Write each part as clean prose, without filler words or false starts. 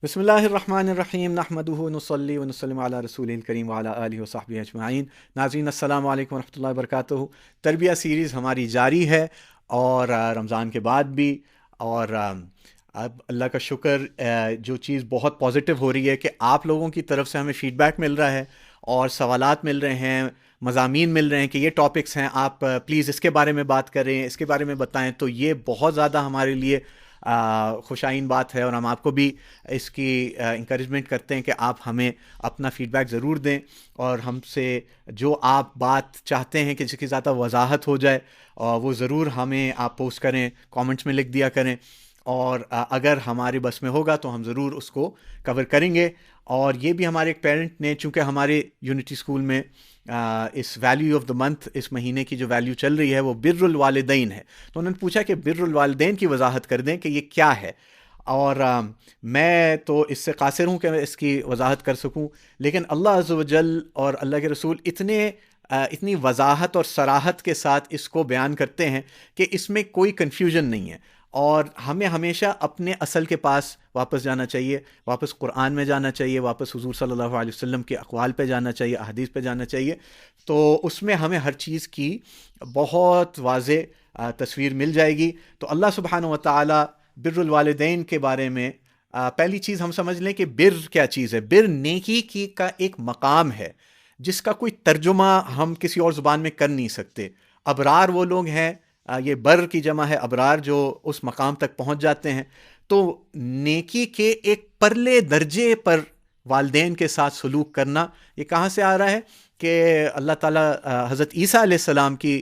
بسم اللہ الرحمن الرحیم نحمدہ ونصلی ونسلم علی رسول الکریم وعلی آلہ وصحبہ اجمعین۔ ناظرین السلام علیکم ورحمۃ اللہ وبرکاتہ۔ تربیہ سیریز ہماری جاری ہے اور رمضان کے بعد بھی، اور اب اللہ کا شکر جو چیز بہت پازیٹیو ہو رہی ہے کہ آپ لوگوں کی طرف سے ہمیں فیڈ بیک مل رہا ہے اور سوالات مل رہے ہیں، مضامین مل رہے ہیں کہ یہ ٹاپکس ہیں، آپ پلیز اس کے بارے میں بات کریں، اس کے بارے میں بتائیں۔ تو یہ بہت زیادہ ہمارے لیے خوشائن بات ہے، اور ہم آپ کو بھی اس کی انکریجمنٹ کرتے ہیں کہ آپ ہمیں اپنا فیڈ بیک ضرور دیں، اور ہم سے جو آپ بات چاہتے ہیں کہ جس کی زیادہ وضاحت ہو جائے وہ ضرور ہمیں آپ پوسٹ کریں، کامنٹس میں لکھ دیا کریں، اور اگر ہمارے بس میں ہوگا تو ہم ضرور اس کو کور کریں گے۔ اور یہ بھی ہمارے ایک پیرنٹ نے، چونکہ ہمارے یونٹی اسکول میں اس ویلیو آف دا منتھ، اس مہینے کی جو ویلیو چل رہی ہے وہ بر الوالدین ہے، تو انہوں نے پوچھا کہ بر الوالدین کی وضاحت کر دیں کہ یہ کیا ہے۔ اور میں تو اس سے قاصر ہوں کہ میں اس کی وضاحت کر سکوں، لیکن اللہ عز و جل اور اللہ کے رسول اتنی وضاحت اور صراحت کے ساتھ اس کو بیان کرتے ہیں کہ اس میں کوئی کنفیوژن نہیں ہے، اور ہمیں ہمیشہ اپنے اصل کے پاس واپس جانا چاہیے، واپس قرآن میں جانا چاہیے، واپس حضور صلی اللہ علیہ وسلم کے اقوال پہ جانا چاہیے، احادیث پہ جانا چاہیے۔ تو اس میں ہمیں ہر چیز کی بہت واضح تصویر مل جائے گی۔ تو اللہ سبحانہ و تعالی بر الوالدین کے بارے میں پہلی چیز ہم سمجھ لیں کہ بر کیا چیز ہے۔ بر نیکی کی کا ایک مقام ہے جس کا کوئی ترجمہ ہم کسی اور زبان میں کر نہیں سکتے۔ ابرار وہ لوگ ہیں، یہ بر کی جمع ہے ابرار، جو اس مقام تک پہنچ جاتے ہیں۔ تو نیکی کے ایک پرلے درجے پر والدین کے ساتھ سلوک کرنا، یہ کہاں سے آ رہا ہے کہ اللہ تعالیٰ حضرت عیسیٰ علیہ السلام کی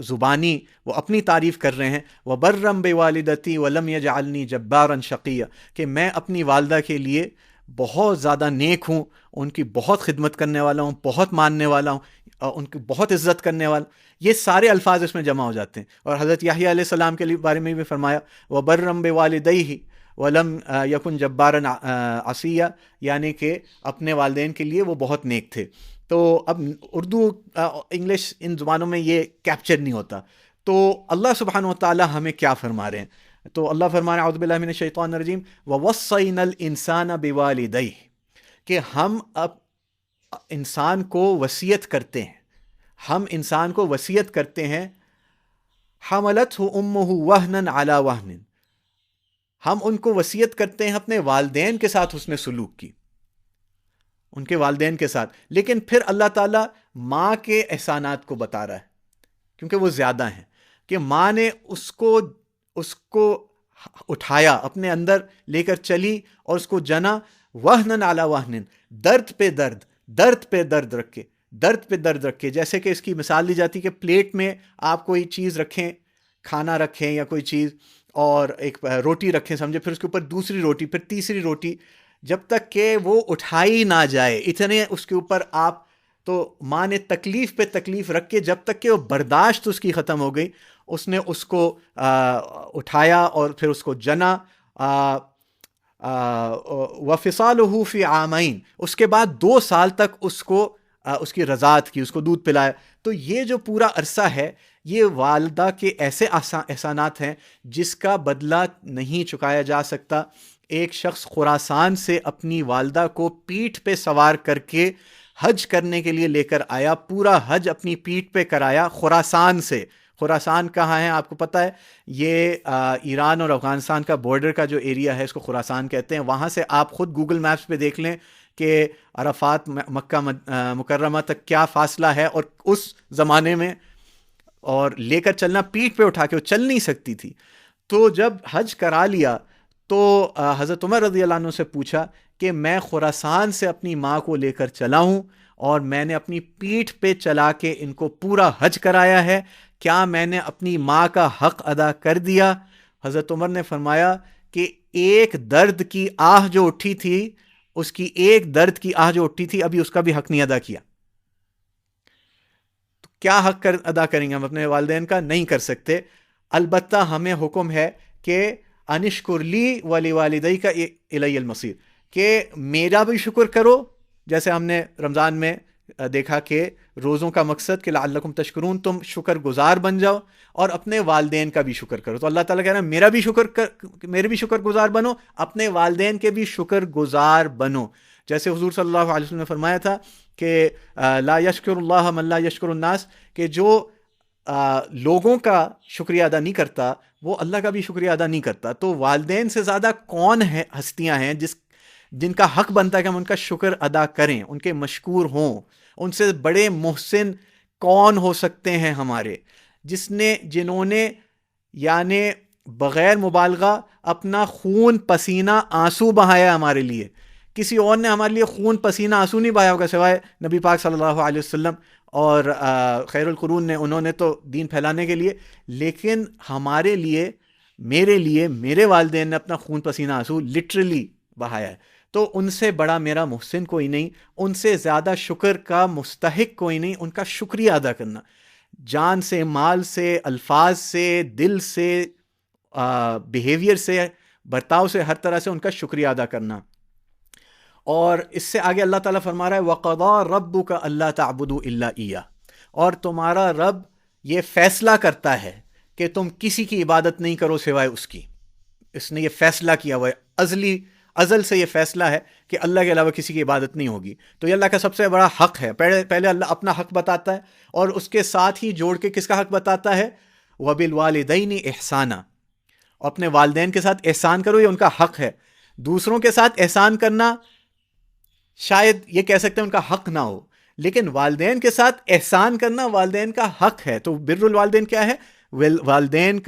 زبانی وہ اپنی تعریف کر رہے ہیں، وَبَرًّا بِوَالِدَتِي وَلَمْ يَجْعَلْنِي جَبَّارًا شَقِيًّا، کہ میں اپنی والدہ کے لیے بہت زیادہ نیک ہوں، ان کی بہت خدمت کرنے والا ہوں، بہت ماننے والا ہوں، ان کی بہت عزت کرنے والا ہوں۔ یہ سارے الفاظ اس میں جمع ہو جاتے ہیں۔ اور حضرت یحییٰ علیہ السلام کے بارے میں بھی فرمایا وَبَرًّا بِوَالِدَيْهِ وَلَمْ يَكُنْ جَبَّارًا عَصِيًّا، یعنی کہ اپنے والدین کے لیے وہ بہت نیک تھے۔ تو اب اردو انگلش ان زبانوں میں یہ کیپچر نہیں ہوتا۔ تو اللہ سبحانہ و تعالی ہمیں کیا فرما رہے ہیں؟ تو اللہ فرما رہے ہیں اعوذ باللہ من الشیطان الرجیم وَوَصَّيْنَا الْإِنسَانَ بِوَالِدَيْهِ، کہ ہم اب انسان کو وصیت کرتے ہیں، ہم انسان کو وصیت کرتے ہیں حملتہ امہ وہنا علی وہن، ہم ان کو وصیت کرتے ہیں اپنے والدین کے ساتھ حسن سلوک کی، ان کے والدین کے ساتھ۔ لیکن پھر اللہ تعالیٰ ماں کے احسانات کو بتا رہا ہے کیونکہ وہ زیادہ ہیں، کہ ماں نے اس کو اٹھایا، اپنے اندر لے کر چلی اور اس کو جنا وہنن علی وہنن، درد پہ درد، درد پہ درد رکھ کے، جیسے کہ اس کی مثال دی جاتی کہ پلیٹ میں آپ کوئی چیز رکھیں، کھانا رکھیں یا کوئی چیز، اور ایک روٹی رکھیں سمجھے، پھر اس کے اوپر دوسری روٹی، پھر تیسری روٹی، جب تک کہ وہ اٹھائی نہ جائے اتنے اس کے اوپر آپ، تو ماں نے تکلیف پہ تکلیف رکھ کے جب تک کہ وہ برداشت اس کی ختم ہو گئی، اس نے اس کو اٹھایا اور پھر اس کو جنا۔ وَفِصَالُهُ فِي عَامَيْنِ، اس کے بعد 2 سال تک اس کو اس کی رضاعت کی، اس کو دودھ پلایا۔ تو یہ جو پورا عرصہ ہے، یہ والدہ کے ایسے احسانات ہیں جس کا بدلہ نہیں چکایا جا سکتا۔ ایک شخص خراسان سے اپنی والدہ کو پیٹھ پہ سوار کر کے حج کرنے کے لیے لے کر آیا، پورا حج اپنی پیٹھ پہ کرایا خراسان سے۔ خراسان کہاں ہے آپ کو پتہ ہے؟ یہ ایران اور افغانستان کا بارڈر کا جو ایریا ہے اس کو خراسان کہتے ہیں۔ وہاں سے آپ خود گوگل میپس پہ دیکھ لیں کہ عرفات مکہ مکرمہ تک کیا فاصلہ ہے، اور اس زمانے میں، اور لے کر چلنا پیٹھ پہ اٹھا کے، وہ چل نہیں سکتی تھی۔ تو جب حج کرا لیا تو حضرت عمر رضی اللہ عنہ سے پوچھا کہ میں خراسان سے اپنی ماں کو لے کر چلا ہوں اور میں نے اپنی پیٹھ پہ چلا کے ان کو پورا حج کرایا ہے، کیا میں نے اپنی ماں کا حق ادا کر دیا؟ حضرت عمر نے فرمایا کہ ایک درد کی آہ جو اٹھی تھی، اس کی ایک درد کی آہ جو اٹھی تھی، ابھی اس کا بھی حق نہیں ادا کیا۔ تو کیا حق ادا کریں گے ہم اپنے والدین کا؟ نہیں کر سکتے۔ البتہ ہمیں حکم ہے کہ انشکر لی ولی والدیک الی المصیر، کہ میرا بھی شکر کرو، جیسے ہم نے رمضان میں دیکھا کہ روزوں کا مقصد کہ لعلکم تشکرون، تم شکر گزار بن جاؤ اور اپنے والدین کا بھی شکر کرو. تو اللہ تعالیٰ کہہ رہا ہے میرے بھی شکر گزار بنو، اپنے والدین کے بھی شکر گزار بنو. جیسے حضور صلی اللہ علیہ وسلم نے فرمایا تھا کہ لا یشکر اللہ من لا یشکر الناس، کہ جو لوگوں کا شکریہ ادا نہیں کرتا وہ اللہ کا بھی شکریہ ادا نہیں کرتا. تو والدین سے زیادہ کون ہے ہستیاں ہیں جن کا حق بنتا ہے کہ ہم ان کا شکر ادا کریں، ان کے مشکور ہوں. ان سے بڑے محسن کون ہو سکتے ہیں ہمارے، جنہوں نے یعنی بغیر مبالغہ اپنا خون پسینہ آنسو بہایا ہمارے لیے. کسی اور نے ہمارے لیے خون پسینہ آنسو نہیں بہایا ہوگا سوائے نبی پاک صلی اللہ علیہ وسلم اور خیر القرون نے. انہوں نے تو دین پھیلانے کے لیے، لیکن ہمارے لیے، میرے والدین نے اپنا خون پسینہ آنسو لٹرلی بہایا ہے. تو ان سے بڑا میرا محسن کوئی نہیں، ان سے زیادہ شکر کا مستحق کوئی نہیں. ان کا شکریہ ادا کرنا، جان سے، مال سے، الفاظ سے، دل سے، بیہیویئر سے، برتاؤ سے، ہر طرح سے ان کا شکریہ ادا کرنا. اور اس سے آگے اللہ تعالیٰ فرما رہا ہے وَقَضَىٰ رَبُّكَ أَلَّا تَعْبُدُوا إِلَّا إِيَّاهُ، اور تمہارا رب یہ فیصلہ کرتا ہے کہ تم کسی کی عبادت نہیں کرو سوائے اس کی. اس نے یہ فیصلہ کیا ہوا ہے، ازل سے یہ فیصلہ ہے کہ اللہ کے علاوہ کسی کی عبادت نہیں ہوگی. تو یہ اللہ کا سب سے بڑا حق ہے. پہلے اللہ اپنا حق بتاتا ہے اور اس کے ساتھ ہی جوڑ کے کس کا حق بتاتا ہے؟ وَبِالْوَالِدَيْنِ إِحْسَانًا، اپنے والدین کے ساتھ احسان کرو، یہ ان کا حق ہے. دوسروں کے ساتھ احسان کرنا شاید یہ کہہ سکتے ہیں ان کا حق نہ ہو، لیکن والدین کے ساتھ احسان کرنا والدین کا حق ہے. تو بر الوالدین کیا ہے؟ والدین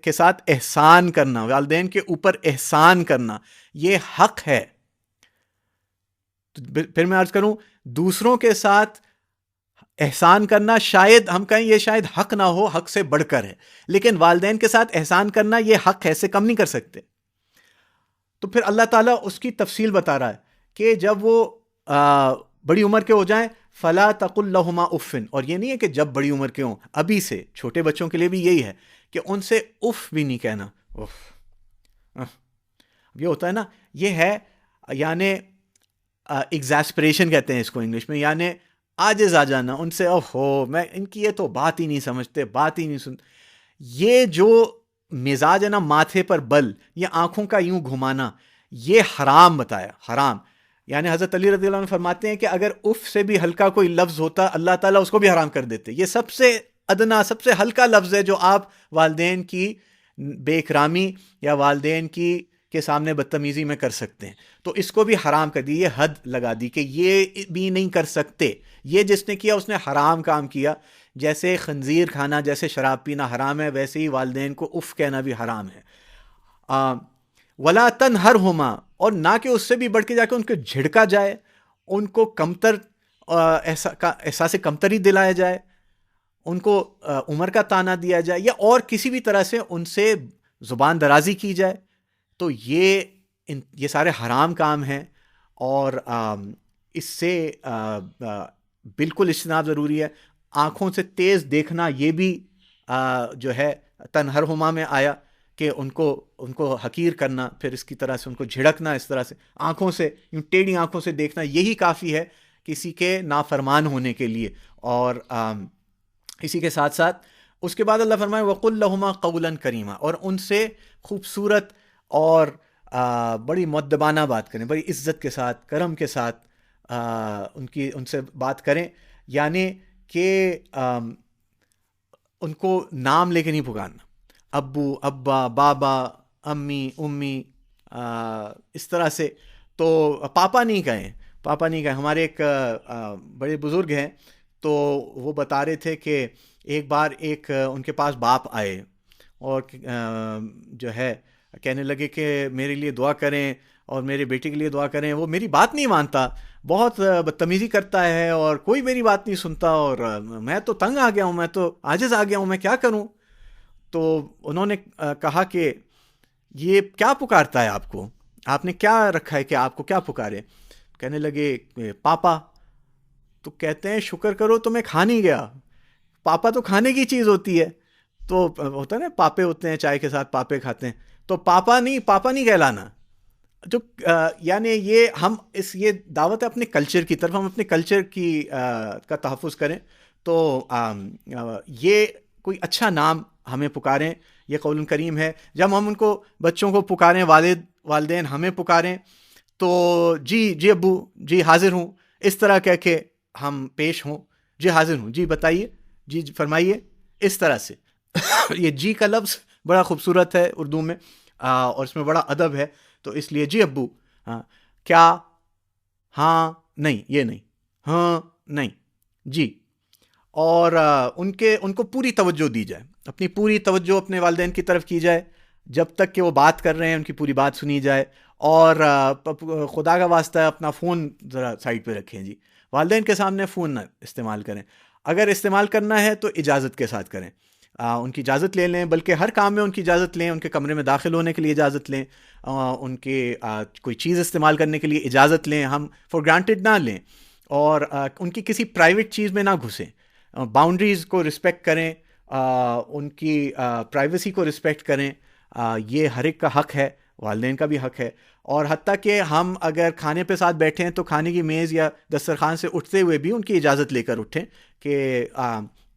کے ساتھ احسان کرنا، والدین کے اوپر احسان کرنا، یہ حق ہے. پھر میں عرض کروں، دوسروں کے ساتھ احسان کرنا شاید ہم کہیں یہ شاید حق نہ ہو، حق سے بڑھ کر ہے، لیکن والدین کے ساتھ احسان کرنا یہ حق ہے، سے کم نہیں کر سکتے. تو پھر اللہ تعالیٰ اس کی تفصیل بتا رہا ہے کہ جب وہ بڑی عمر کے ہو جائیں فلا تقل لہما اف، اور یہ نہیں ہے کہ جب بڑی عمر کے ہوں، ابھی سے چھوٹے بچوں کے لیے بھی یہی ہے کہ ان سے اف بھی نہیں کہنا. یہ ہوتا ہے نا، یہ ہے یعنی ایگزاسپریشن کہتے ہیں اس کو انگلش میں، یعنی عاجز آ جانا ان سے. میں ان کی یہ تو بات ہی نہیں سمجھتے، بات ہی نہیں سنتے. یہ جو مزاج ہے نا، ماتھے پر بل، یہ آنکھوں کا یوں گھمانا، یہ حرام بتایا، حرام. یعنی حضرت علی رضی اللہ عنہ فرماتے ہیں کہ اگر اف سے بھی ہلکا کوئی لفظ ہوتا اللہ تعالیٰ اس کو بھی حرام کر دیتے. یہ سب سے ادنا، سب سے ہلکا لفظ ہے جو آپ والدین کی بے اکرامی یا والدین کے سامنے بدتمیزی میں کر سکتے ہیں. تو اس کو بھی حرام کر دی، یہ حد لگا دی کہ یہ بھی نہیں کر سکتے. یہ جس نے کیا اس نے حرام کام کیا. جیسے خنزیر کھانا، جیسے شراب پینا حرام ہے، ویسے ہی والدین کو اف کہنا بھی حرام ہے. ولا تنہرہما، اور نہ کہ اس سے بھی بڑھ کے جا کے ان کو جھڑکا جائے، ان کو کمتر احساس کمتری دلایا جائے، ان کو عمر کا تانا دیا جائے، یا اور کسی بھی طرح سے ان سے زبان درازی کی جائے. تو یہ سارے حرام کام ہیں، اور اس سے بالکل اجتناب ضروری ہے. آنکھوں سے تیز دیکھنا یہ بھی جو ہے تنہرہما میں آیا کہ ان کو حقیر کرنا، پھر اس کی طرح سے ان کو جھڑکنا، اس طرح سے آنکھوں سے یوں ٹیڑھی آنکھوں سے دیکھنا، یہی کافی ہے کسی کے نافرمان ہونے کے لیے. اور اسی کے ساتھ ساتھ اس کے بعد اللہ فرمائے وَقُلْ لَهُمَا قَوْلًا كَرِيمًا، اور ان سے خوبصورت اور بڑی مؤدبانہ بات کریں، بڑی عزت کے ساتھ، کرم کے ساتھ ان سے بات کریں. یعنی کہ ان کو نام لے کے نہیں پکارنا، ابو، ابا، بابا، امی، اس طرح سے. تو پاپا نہیں کہیں. ہمارے ایک بڑے بزرگ ہیں، تو وہ بتا رہے تھے کہ ایک بار ان کے پاس باپ آئے اور جو ہے کہنے لگے کہ میرے لیے دعا کریں اور میرے بیٹے کے لیے دعا کریں. وہ میری بات نہیں مانتا، بہت بدتمیزی کرتا ہے اور کوئی میری بات نہیں سنتا، اور میں تو تنگ آ گیا ہوں، میں تو عاجز آ گیا ہوں، میں کیا کروں؟ تو انہوں نے کہا کہ یہ کیا پکارتا ہے آپ نے کیا رکھا ہے کہ آپ کو کیا پکارے؟ کہنے لگے پاپا. تو کہتے ہیں شکر کرو تو میں کھا نہیں گیا. پاپا تو کھانے کی چیز ہوتی ہے. تو ہوتا ہے نا، پاپے ہوتے ہیں چائے کے ساتھ، پاپے کھاتے ہیں. تو پاپا نہیں کہلانا. جو یعنی یہ دعوت ہے اپنے کلچر کی طرف، ہم اپنے کلچر کی کا تحفظ کریں. تو یہ کوئی اچھا نام ہمیں پکاریں، یہ قول کریم ہے. جب ہم ان کو بچوں کو پکاریں، والدین ہمیں پکاریں، تو جی ابو، جی حاضر ہوں، اس طرح کہہ کے ہم پیش ہوں. جی حاضر ہوں، جی بتائیے، جی فرمائیے، اس طرح سے. یہ جی کا لفظ بڑا خوبصورت ہے اردو میں، اور اس میں بڑا ادب ہے. تو اس لیے جی ابو، ہاں کیا، ہاں نہیں، یہ نہیں، ہاں نہیں، جی. اور ان کو پوری توجہ دی جائے، اپنی پوری توجہ اپنے والدین کی طرف کی جائے. جب تک کہ وہ بات کر رہے ہیں ان کی پوری بات سنی جائے. اور خدا کا واسطہ اپنا فون ذرا سائڈ پہ رکھیں جی. والدین کے سامنے فون نہ استعمال کریں. اگر استعمال کرنا ہے تو اجازت کے ساتھ کریں، ان کی اجازت لے لیں. بلکہ ہر کام میں ان کی اجازت لیں، ان کے کمرے میں داخل ہونے کے لیے اجازت لیں، ان کے کوئی چیز استعمال کرنے کے لیے اجازت لیں. ہم فار گرانٹیڈ نہ لیں، اور ان کی کسی پرائیویٹ چیز میں نہ گھسیں. باؤنڈریز کو رسپیکٹ کریں، ان کی پرائیویسی کو رسپیکٹ کریں. یہ ہر ایک کا حق ہے، والدین کا بھی حق ہے. اور حتیٰ کہ ہم اگر کھانے پہ ساتھ بیٹھے ہیں تو کھانے کی میز یا دسترخوان سے اٹھتے ہوئے بھی ان کی اجازت لے کر اٹھیں. کہ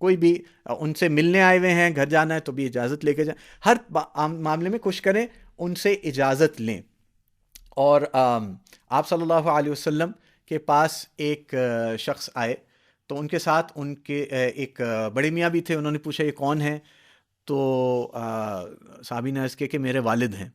کوئی بھی ان سے ملنے آئے ہوئے ہیں، گھر جانا ہے تو بھی اجازت لے کے جائیں. ہر معاملے میں کوشش کریں ان سے اجازت لیں. اور آپ صلی اللہ علیہ وسلم کے پاس ایک شخص آئے، تو ان کے ساتھ ان کے ایک بڑے میاں بھی تھے. انہوں نے پوچھا یہ کون ہیں؟ تو صحابی نے عرض کیا کہ میرے والد ہیں.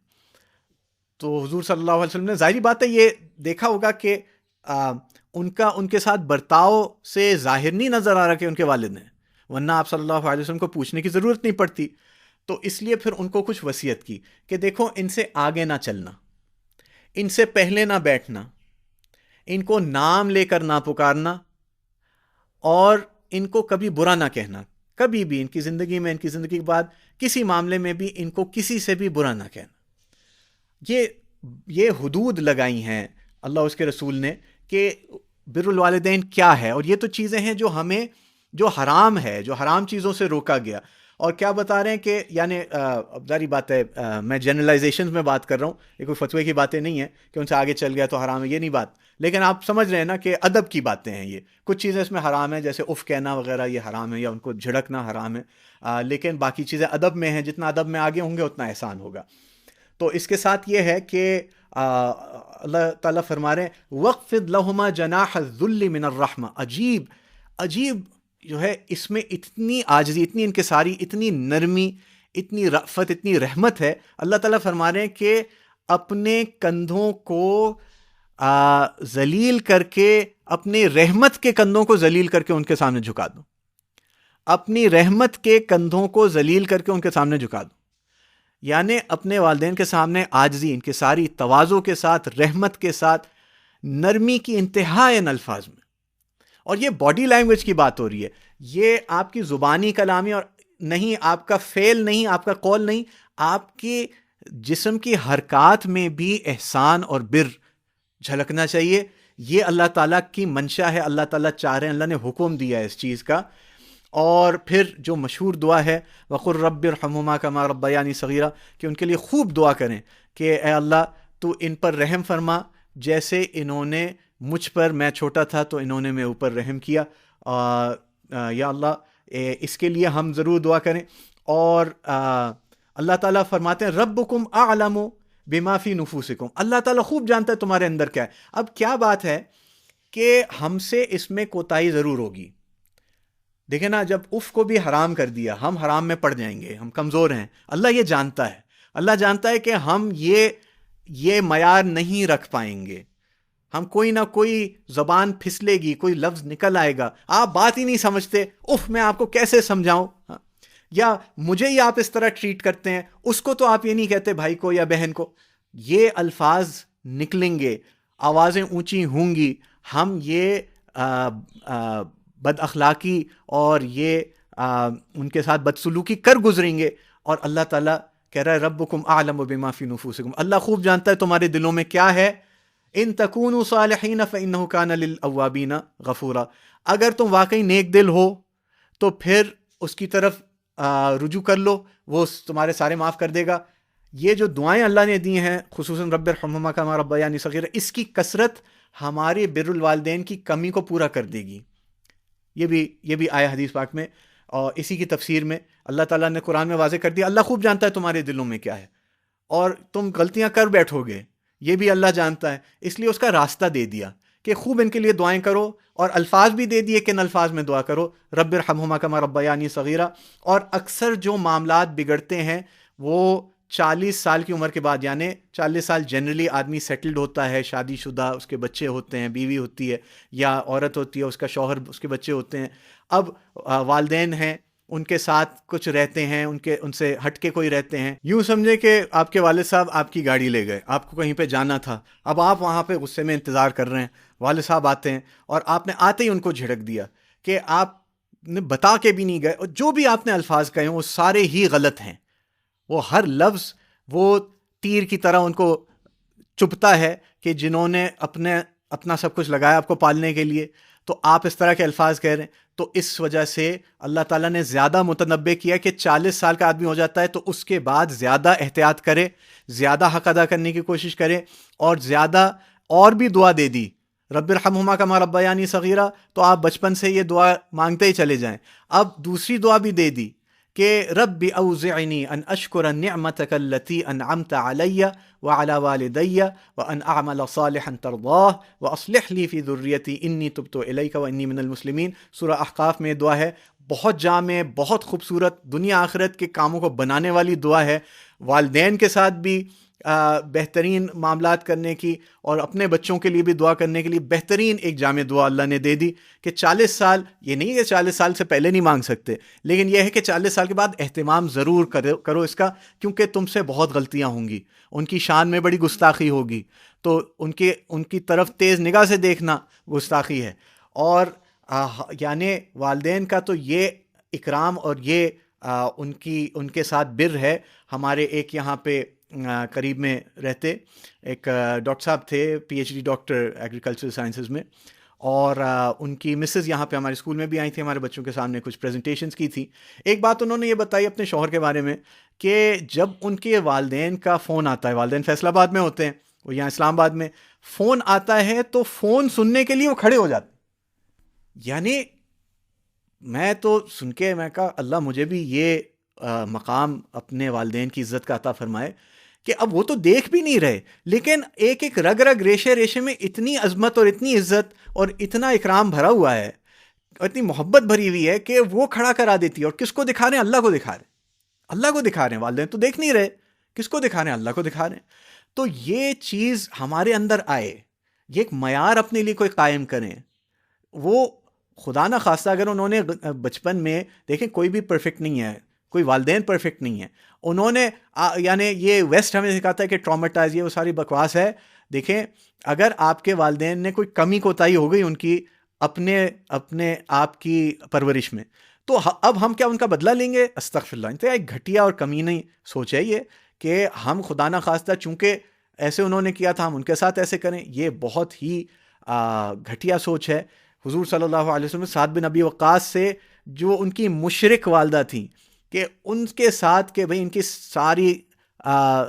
تو حضور صلی اللہ علیہ وسلم نے، ظاہری بات ہے یہ دیکھا ہوگا کہ ان کے ساتھ برتاؤ سے ظاہر نہیں نظر آ رہا کہ ان کے والد ہیں، ورنہ آپ صلی اللہ علیہ وسلم کو پوچھنے کی ضرورت نہیں پڑتی. تو اس لیے پھر ان کو کچھ وصیت کی کہ دیکھو ان سے آگے نہ چلنا، ان سے پہلے نہ بیٹھنا، ان کو نام لے کر نہ پکارنا، اور ان کو کبھی برا نہ کہنا. کبھی بھی ان کی زندگی میں، ان کی زندگی کے بعد کسی معاملے میں بھی ان کو کسی سے بھی برا نہ کہنا. یہ حدود لگائی ہیں اللہ اس کے رسول نے کہ بر الوالدین کیا ہے. اور یہ تو چیزیں ہیں جو ہمیں، جو حرام ہے، جو حرام چیزوں سے روکا گیا. اور کیا بتا رہے ہیں کہ یعنی ظاہری بات ہے، میں جنرلائزیشنز میں بات کر رہا ہوں، یہ کوئی فتوے کی باتیں نہیں ہیں کہ ان سے آگے چل گیا تو حرام ہے، یہ نہیں بات. لیکن آپ سمجھ رہے ہیں نا کہ ادب کی باتیں ہیں. یہ کچھ چیزیں اس میں حرام ہیں، جیسے اف کہنا وغیرہ یہ حرام ہے، یا ان کو جھڑکنا حرام ہے. لیکن باقی چیزیں ادب میں ہیں، جتنا ادب میں آگے ہوں گے اتنا احسان ہوگا. تو اس کے ساتھ یہ ہے کہ اللہ تعالیٰ فرما رہے ہیں وَاخْفِضْ لَهُمَا جَنَاحَ الذُّلِّ مِنَ الرَّحْمَةِ. عجیب جو ہے اس میں اتنی عاجزی، اتنی انکساری، اتنی نرمی، اتنی رأفت، اتنی رحمت ہے. اللہ تعالیٰ فرما رہے ہیں کہ اپنے کندھوں کو ذلیل کر کے، اپنے رحمت کے کندھوں کو ذلیل کر کے ان کے سامنے جھکا دو. اپنی رحمت کے کندھوں کو ذلیل کر کے ان کے سامنے جھکا دو. یعنی اپنے والدین کے سامنے عاجزی، انکساری، تواضع کے ساتھ، رحمت کے ساتھ، نرمی کی انتہا ان الفاظ میں. اور یہ باڈی لینگویج کی بات ہو رہی ہے، یہ آپ کی زبانی کلامی اور نہیں، آپ کا فعل نہیں، آپ کا قول نہیں، آپ کی جسم کی حرکات میں بھی احسان اور بر جھلکنا چاہیے. یہ اللہ تعالیٰ کی منشا ہے، اللہ تعالیٰ چاہ رہے ہیں، اللہ نے حکم دیا ہے اس چیز کا. اور پھر جو مشہور دعا ہے وَقُلْ رَبِّ ارْحَمْهُمَا كَمَا رَبَّيَانِي صَغِيرًا، کہ ان کے لیے خوب دعا کریں کہ اے اللہ تو ان پر رحم فرما جیسے انہوں نے مجھ پر، میں چھوٹا تھا تو انہوں نے میرے اوپر رحم کیا. یا اللہ اس کے لیے ہم ضرور دعا کریں. اور اللہ تعالیٰ فرماتے ہیں ربکم اعلم بما فی نفوسکم، اللہ تعالیٰ خوب جانتا ہے تمہارے اندر کیا ہے. اب کیا بات ہے کہ ہم سے اس میں کوتاہی ضرور ہوگی. دیکھیں نا، جب اف کو بھی حرام کر دیا، ہم حرام میں پڑ جائیں گے، ہم کمزور ہیں. اللہ یہ جانتا ہے، اللہ جانتا ہے کہ ہم یہ معیار نہیں رکھ پائیں گے. ہم کوئی نہ کوئی زبان پھسلے گی، کوئی لفظ نکل آئے گا، آپ بات ہی نہیں سمجھتے، اف میں آپ کو کیسے سمجھاؤں. یا مجھے ہی آپ اس طرح ٹریٹ کرتے ہیں، اس کو تو آپ یہ نہیں کہتے بھائی کو یا بہن کو. یہ الفاظ نکلیں گے، آوازیں اونچی ہوں گی، ہم یہ بد اخلاقی اور یہ ان کے ساتھ بدسلوکی کر گزریں گے. اور اللہ تعالیٰ کہہ رہا ہے ربکم اعلم بما فی نفوسکم، اللہ خوب جانتا ہے تمہارے دلوں میں کیا ہے. ان تکونوا صالحین فانہ کان للاوابین غفورا، اگر تم واقعی نیک دل ہو تو پھر اس کی طرف رجوع کر لو، وہ تمہارے سارے معاف کر دے گا. یہ جو دعائیں اللہ نے دی ہیں خصوصاً رب ارحمہما کما ربیانی صغیرا، اس کی کثرت ہمارے بر الوالدین کی کمی کو پورا کر دے گی. یہ بھی آیا حدیث پاک میں، اور اسی کی تفسیر میں اللہ تعالیٰ نے قرآن میں واضح کر دیا. اللہ خوب جانتا ہے تمہارے دلوں میں کیا ہے، اور تم غلطیاں کر بیٹھو گے، یہ بھی اللہ جانتا ہے. اس لیے اس کا راستہ دے دیا کہ خوب ان کے لیے دعائیں کرو، اور الفاظ بھی دے دیے کہ ان الفاظ میں دعا کرو، رب ارحمہما کما ربیانی صغیرا. اور اکثر جو معاملات بگڑتے ہیں وہ 40 سال کی عمر کے بعد، یعنی 40 سال جنرلی آدمی سیٹلڈ ہوتا ہے، شادی شدہ، اس کے بچے ہوتے ہیں، بیوی ہوتی ہے یا عورت ہوتی ہے، اس کا شوہر، اس کے بچے ہوتے ہیں. اب والدین ہیں، ان کے ساتھ کچھ رہتے ہیں، ان سے ہٹ کے کوئی رہتے ہیں. یوں سمجھے کہ آپ کے والد صاحب آپ کی گاڑی لے گئے، آپ کو کہیں پہ جانا تھا، اب آپ وہاں پہ غصے میں انتظار کر رہے ہیں، والد صاحب آتے ہیں اور آپ نے آتے ہی ان کو جھڑک دیا کہ آپ نے بتا کے بھی نہیں گئے، اور جو بھی آپ نے الفاظ کہے وہ سارے ہی غلط ہیں. وہ ہر لفظ وہ تیر کی طرح ان کو چبھتا ہے کہ جنہوں نے اپنا سب کچھ لگایا آپ کو پالنے کے لیے، تو آپ اس طرح کے الفاظ کہہ رہے ہیں. تو اس وجہ سے اللہ تعالیٰ نے زیادہ متنبع کیا کہ 40 سال کا آدمی ہو جاتا ہے تو اس کے بعد زیادہ احتیاط کرے، زیادہ حق ادا کرنے کی کوشش کرے، اور زیادہ اور بھی دعا دے دی رب ارحمہما کما ربیانی صغیرا. تو آپ بچپن سے یہ دعا مانگتے ہی چلے جائیں. اب دوسری دعا بھی دے دی کہ رب اوزعنی ان اشکر نعمتک التی انعمت علی وعلی والدی وان اعمل صالحا ترضاہ واصلح لی فی ذریتی انی تبت الیک وانی من المسلمین. سورہ احقاف میں دعا ہے، بہت جامع، بہت خوبصورت، دنیا آخرت کے کاموں کو بنانے والی دعا ہے. والدین کے ساتھ بھی بہترین معاملات کرنے کی، اور اپنے بچوں کے لیے بھی دعا کرنے کے لیے بہترین ایک جامع دعا اللہ نے دے دی کہ 40 سال، یہ نہیں کہ 40 سال سے پہلے نہیں مانگ سکتے، لیکن یہ ہے کہ 40 سال کے بعد اہتمام ضرور کرو اس کا، کیونکہ تم سے بہت غلطیاں ہوں گی، ان کی شان میں بڑی گستاخی ہوگی، تو ان کی طرف تیز نگاہ سے دیکھنا گستاخی ہے. اور یعنی والدین کا تو یہ اکرام اور یہ ان کے ساتھ بر ہے. ہمارے ایک یہاں پہ قریب میں رہتے ایک ڈاکٹر صاحب تھے، P H D doctor agricultural sciences میں، اور ان کی مسز یہاں پہ ہمارے اسکول میں بھی آئی تھی، ہمارے بچوں کے سامنے کچھ پریزنٹیشنز کی تھی. ایک بات انہوں نے یہ بتائی اپنے شوہر کے بارے میں کہ جب ان کے والدین کا فون آتا ہے، والدین فیصل آباد میں ہوتے ہیں، وہ یہاں اسلام آباد میں، فون آتا ہے تو فون سننے کے لیے وہ کھڑے ہو جاتے. یعنی میں تو سن کے میں کہا اللہ مجھے بھی یہ مقام اپنے والدین کی عزت کا عطا فرمائے کہ اب وہ تو دیکھ بھی نہیں رہے، لیکن ایک ایک رگ رگ ریشے ریشے میں اتنی عظمت اور اتنی عزت اور اتنا اکرام بھرا ہوا ہے، اور اتنی محبت بھری ہوئی ہے کہ وہ کھڑا کرا دیتی ہے. اور کس کو دکھا رہے ہیں؟ اللہ کو دکھا رہے ہیں، اللہ کو دکھا رہے ہیں. والدین تو دیکھ نہیں رہے، کس کو دکھا رہے ہیں؟ اللہ کو دکھا رہے ہیں. تو یہ چیز ہمارے اندر آئے، یہ ایک معیار اپنے لیے کوئی قائم کریں. وہ خدا نہ خواستہ اگر انہوں نے بچپن میں، دیکھیں کوئی بھی پرفیکٹ نہیں ہے، کوئی والدین پرفیکٹ نہیں ہے، انہوں نے یعنی یہ ویسٹ ہمیں سکھاتا ہے کہ ٹراماٹائز، یہ وہ ساری بکواس ہے. دیکھیں اگر آپ کے والدین نے کوئی کمی کوتاہی ہو گئی ان کی اپنے آپ کی پرورش میں، تو اب ہم کیا ان کا بدلہ لیں گے؟ استغفر اللہ. انتہائی ایک گھٹیا اور کمینی سوچ ہے یہ کہ ہم خدا نہ خواستہ چونکہ ایسے انہوں نے کیا تھا ہم ان کے ساتھ ایسے کریں. یہ بہت ہی گھٹیا سوچ ہے. حضور صلی اللہ علیہ وسلم سعد بن ابی وقاص سے جو ان کی مشرک والدہ تھیں، کہ ان کے ساتھ کہ بھئی ان کی ساری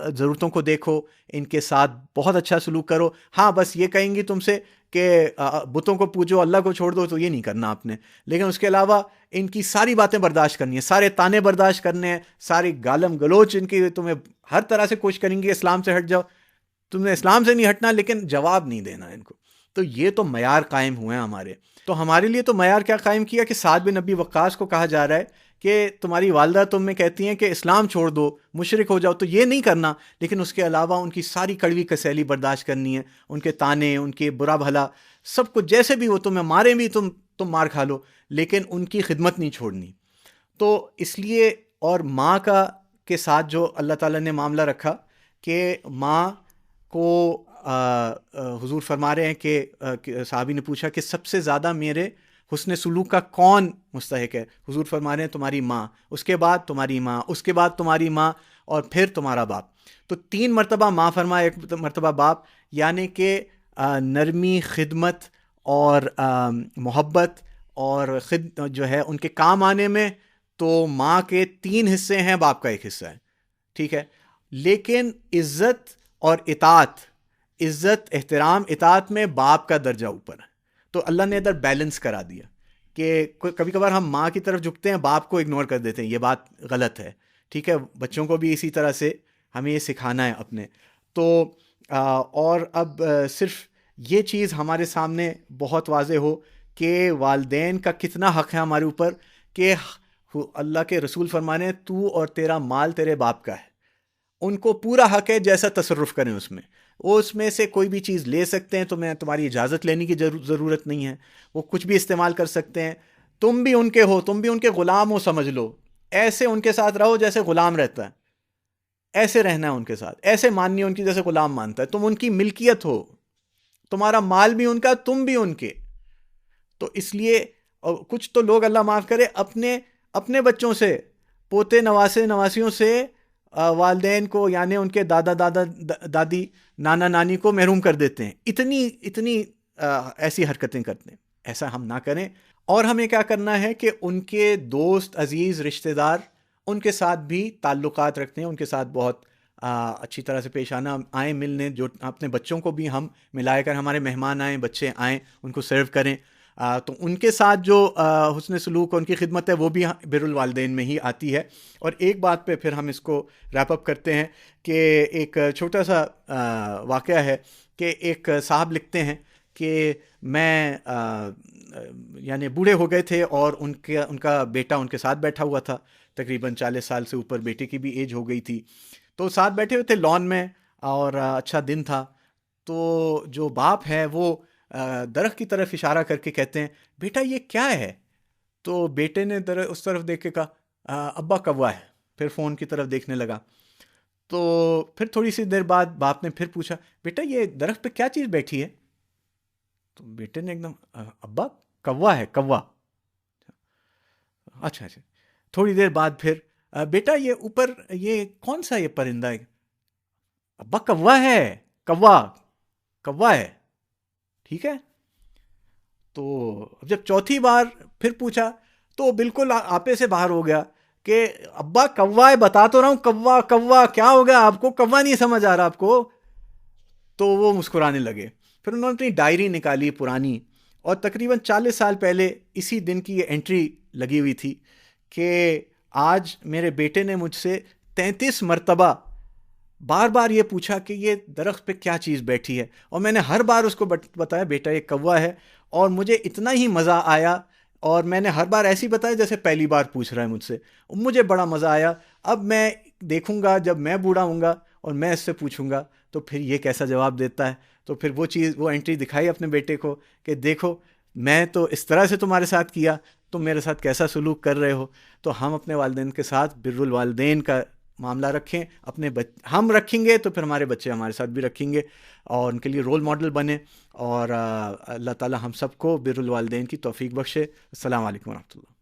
ضرورتوں کو دیکھو، ان کے ساتھ بہت اچھا سلوک کرو، ہاں بس یہ کہیں گی تم سے کہ بتوں کو پوجو اللہ کو چھوڑ دو، تو یہ نہیں کرنا آپ نے. لیکن اس کے علاوہ ان کی ساری باتیں برداشت کرنی ہے، سارے تانے برداشت کرنے ہیں، ساری گالم گلوچ ان کی، تمہیں ہر طرح سے کوشش کریں گے اسلام سے ہٹ جاؤ، تم نے اسلام سے نہیں ہٹنا، لیکن جواب نہیں دینا ان کو. تو یہ تو معیار قائم ہوئے ہیں ہمارے. تو ہمارے لیے تو معیار کیا قائم کیا کہ سعد بن ابی وقاص کو کہا جا رہا ہے کہ تمہاری والدہ تمہیں کہتی ہیں کہ اسلام چھوڑ دو، مشرک ہو جاؤ، تو یہ نہیں کرنا، لیکن اس کے علاوہ ان کی ساری کڑوی کسیلی برداشت کرنی ہے، ان کے تانے، ان کے برا بھلا سب کچھ، جیسے بھی وہ تمہیں ماریں بھی تم مار کھا لو، لیکن ان کی خدمت نہیں چھوڑنی. تو اس لیے، اور ماں کے ساتھ جو اللہ تعالیٰ نے معاملہ رکھا کہ ماں کو حضور فرما رہے ہیں کہ صحابی نے پوچھا کہ سب سے زیادہ میرے حسن سلوک کا کون مستحق ہے؟ حضور فرما رہے ہیں تمہاری ماں، اس کے بعد تمہاری ماں، اس کے بعد تمہاری ماں، اور پھر تمہارا باپ. تو 3 مرتبہ ماں فرمایا، 1 مرتبہ باپ، یعنی کہ نرمی، خدمت اور محبت اور جو ہے ان کے کام آنے میں. تو ماں کے 3 حصے ہیں، باپ کا 1 حصہ ہے، ٹھیک ہے. لیکن عزت اور اطاعت، عزت احترام اطاعت میں باپ کا درجہ اوپر ہے. تو اللہ نے ادھر بیلنس کرا دیا کہ کبھی کبھار ہم ماں کی طرف جھکتے ہیں، باپ کو اگنور کر دیتے ہیں، یہ بات غلط ہے. ٹھیک ہے، بچوں کو بھی اسی طرح سے ہمیں یہ سکھانا ہے اپنے. تو اور اب صرف یہ چیز ہمارے سامنے بہت واضح ہو کہ والدین کا کتنا حق ہے ہمارے اوپر، کہ اللہ کے رسول فرمانے ہیں تو اور تیرا مال تیرے باپ کا ہے. ان کو پورا حق ہے جیسا تصرف کریں اس میں. وہ اس میں سے کوئی بھی چیز لے سکتے ہیں، تو میں تمہاری اجازت لینے کی ضرورت نہیں ہے. وہ کچھ بھی استعمال کر سکتے ہیں. تم بھی ان کے ہو، تم بھی ان کے غلام ہو، سمجھ لو. ایسے ان کے ساتھ رہو جیسے غلام رہتا ہے، ایسے رہنا ہے ان کے ساتھ، ایسے ماننی ان کی جیسے غلام مانتا ہے. تم ان کی ملکیت ہو، تمہارا مال بھی ان کا، تم بھی ان کے. تو اس لیے کچھ تو لوگ اللہ معاف کرے اپنے بچوں سے، پوتے نواسیوں سے والدین کو، یعنی ان کے دادا دادی نانا نانی کو محروم کر دیتے ہیں. اتنی ایسی حرکتیں کرتے ہیں. ایسا ہم نہ کریں. اور ہمیں کیا کرنا ہے کہ ان کے دوست عزیز رشتہ دار، ان کے ساتھ بھی تعلقات رکھتے ہیں، ان کے ساتھ بہت اچھی طرح سے پیش آنا، آئیں ملنے. جو اپنے بچوں کو بھی ہم ملائے کر، ہمارے مہمان آئیں، بچے آئیں، ان کو سرو کریں. تو ان کے ساتھ جو حسن سلوک، ان کی خدمت ہے، وہ بھی بر الوالدین میں ہی آتی ہے. اور ایک بات پہ پھر ہم اس کو ریپ اپ کرتے ہیں کہ ایک چھوٹا سا واقعہ ہے کہ ایک صاحب لکھتے ہیں کہ میں یعنی بوڑھے ہو گئے تھے اور ان کا بیٹا ان کے ساتھ بیٹھا ہوا تھا. تقریباً 40 سال سے اوپر بیٹے کی بھی ایج ہو گئی تھی. تو ساتھ بیٹھے ہوئے تھے لان میں، اور اچھا دن تھا. تو جو باپ ہے وہ درخت کی طرف اشارہ کر کے کہتے ہیں، بیٹا یہ کیا ہے؟ تو بیٹے نے اس طرف دیکھ کے کہا، ابا کوا ہے. پھر فون کی طرف دیکھنے لگا. تو پھر تھوڑی سی دیر بعد باپ نے پھر پوچھا، بیٹا یہ درخت پہ کیا چیز بیٹھی ہے؟ تو بیٹے نے ایک دم، ابا کوا ہے، کوا. اچھا. تھوڑی دیر بعد پھر، بیٹا یہ اوپر یہ کون سا یہ پرندہ ہے؟ ابا کوا ہے، کوا ہے. ٹھیک ہے. تو جب چوتھی بار پھر پوچھا تو بالکل آپے سے باہر ہو گیا کہ ابا کوا ہے، بتا تو رہا ہوں، کوا کیا ہو گیا آپ کو؟ کوا نہیں سمجھ آ رہا آپ کو؟ تو وہ مسکرانے لگے. پھر انہوں نے اپنی ڈائری نکالی پرانی، اور تقریباً 40 سال پہلے اسی دن کی یہ انٹری لگی ہوئی تھی کہ آج میرے بیٹے نے مجھ سے 33 مرتبہ بار بار یہ پوچھا کہ یہ درخت پہ کیا چیز بیٹھی ہے، اور میں نے ہر بار اس کو بتایا بیٹا یہ کوا ہے. اور مجھے اتنا ہی مزہ آیا، اور میں نے ہر بار ایسی بتایا جیسے پہلی بار پوچھ رہا ہے مجھ سے. مجھے بڑا مزہ آیا. اب میں دیکھوں گا جب میں بوڑھا ہوں گا اور میں اس سے پوچھوں گا تو پھر یہ کیسا جواب دیتا ہے. تو پھر وہ انٹری دکھائی اپنے بیٹے کو کہ دیکھو میں تو اس طرح سے تمہارے ساتھ کیا، تم میرے ساتھ کیسا سلوک کر رہے ہو. تو ہم اپنے والدین کے ساتھ بر الوالدین کا معاملہ رکھیں. ہم رکھیں گے تو پھر ہمارے بچے ہمارے ساتھ بھی رکھیں گے، اور ان کے لیے رول ماڈل بنے. اور اللہ تعالی ہم سب کو بر الوالدین کی توفیق بخشے. السلام علیکم ورحمۃ اللہ.